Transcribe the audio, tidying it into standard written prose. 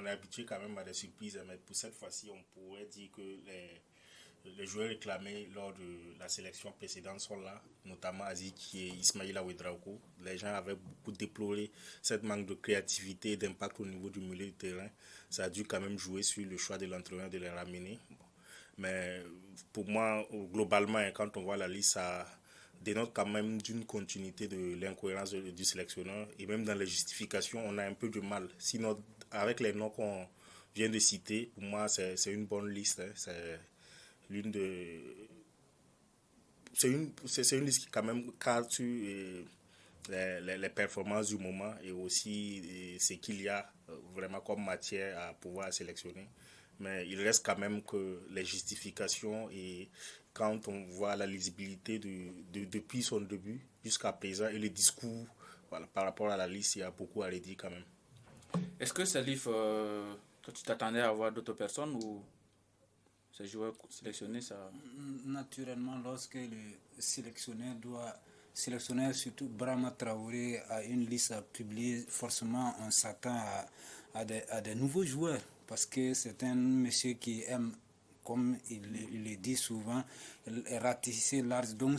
on est habitué quand même à des surprises, mais pour cette fois-ci, on pourrait dire que les joueurs réclamés lors de la sélection précédente sont là, notamment Aziz et Ismaïla Ouedraogo. Les gens avaient beaucoup déploré cette manque de créativité et d'impact au niveau du milieu de terrain. Ça a dû quand même jouer sur le choix de l'entraîneur de les ramener. Bon. Mais pour moi, globalement, quand on voit la liste, ça dénote quand même d'une continuité de l'incohérence du sélectionneur. Et même dans les justifications, on a un peu de mal. Sinon, avec les noms qu'on vient de citer, pour moi, c'est une bonne liste. Hein. L'une de c'est une liste qui quand même cadre sur les performances du moment et aussi ce qu'il y a vraiment comme matière à pouvoir sélectionner. Mais il reste quand même que les justifications et quand on voit la lisibilité depuis son début jusqu'à présent et le discours voilà, par rapport à la liste, il y a beaucoup à redire quand même. Est-ce que Salif, toi, tu t'attendais à voir d'autres personnes ou ces joueurs sélectionnés, ça... Naturellement, lorsque le sélectionneur surtout Brahma Traoré, a une liste à publier, forcément on s'attend à des nouveaux joueurs parce que c'est un monsieur qui aime, comme il le dit souvent, ratisser large. Donc